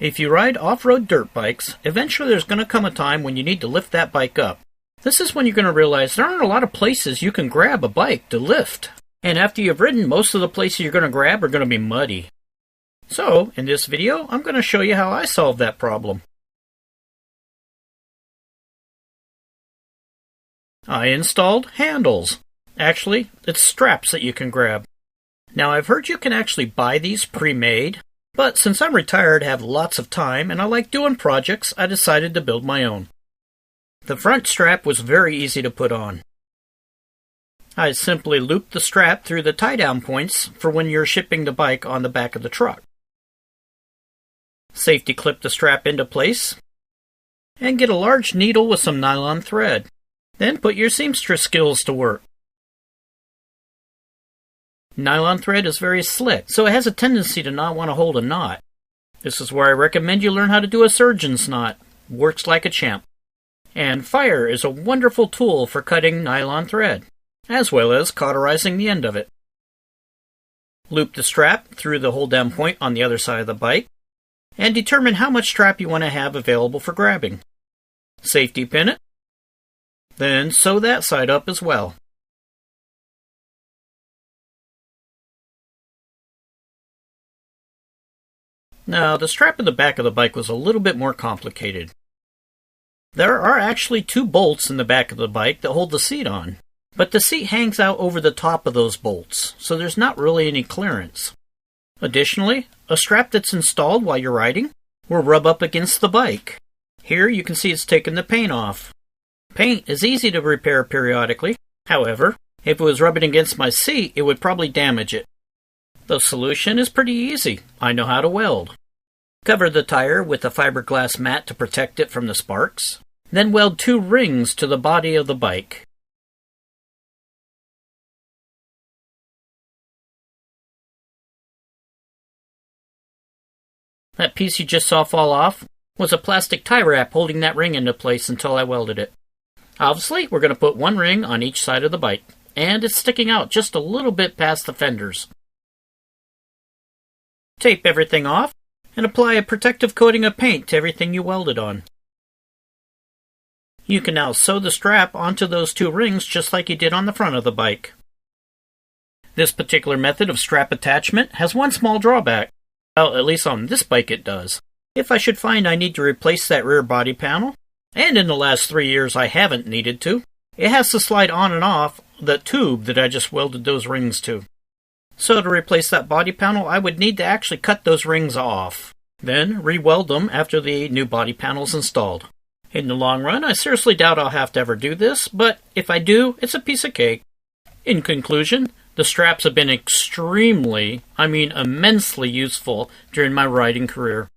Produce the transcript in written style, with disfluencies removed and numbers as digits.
If you ride off-road dirt bikes, eventually there's going to come a time when you need to lift that bike up. This is when you're going to realize there aren't a lot of places you can grab a bike to lift. And after you've ridden, most of the places you're going to grab are going to be muddy. So, in this video, I'm going to show you how I solved that problem. I installed handles. Actually, it's straps that you can grab. Now, I've heard you can actually buy these pre-made, but since I'm retired, have lots of time, and I like doing projects, I decided to build my own. The front strap was very easy to put on. I simply looped the strap through the tie-down points for when you're shipping the bike on the back of the truck. Safety clip the strap into place, and get a large needle with some nylon thread. Then put your seamstress skills to work. Nylon thread is very slick, so it has a tendency to not want to hold a knot. This is where I recommend you learn how to do a surgeon's knot. Works like a champ. And fire is a wonderful tool for cutting nylon thread, as well as cauterizing the end of it. Loop the strap through the hold-down point on the other side of the bike, and determine how much strap you want to have available for grabbing. Safety pin it, then sew that side up as well. Now, the strap in the back of the bike was a little bit more complicated. There are actually 2 bolts in the back of the bike that hold the seat on, but the seat hangs out over the top of those bolts, so there's not really any clearance. Additionally, a strap that's installed while you're riding will rub up against the bike. Here you can see it's taken the paint off. Paint is easy to repair periodically. However, if it was rubbing against my seat, it would probably damage it. The solution is pretty easy. I know how to weld. Cover the tire with a fiberglass mat to protect it from the sparks. Then weld 2 rings to the body of the bike. That piece you just saw fall off was a plastic tie wrap holding that ring into place until I welded it. Obviously, we're going to put 1 ring on each side of the bike, and it's sticking out just a little bit past the fenders. Tape everything off, and apply a protective coating of paint to everything you welded on. You can now sew the strap onto those 2 rings just like you did on the front of the bike. This particular method of strap attachment has one small drawback. Well, at least on this bike it does. If I should find I need to replace that rear body panel, and in the last 3 years I haven't needed to, it has to slide on and off the tube that I just welded those rings to. So to replace that body panel, I would need to actually cut those rings off, then re-weld them after the new body panel is installed. In the long run, I seriously doubt I'll have to ever do this, but if I do, it's a piece of cake. In conclusion, the straps have been extremely, immensely useful during my riding career.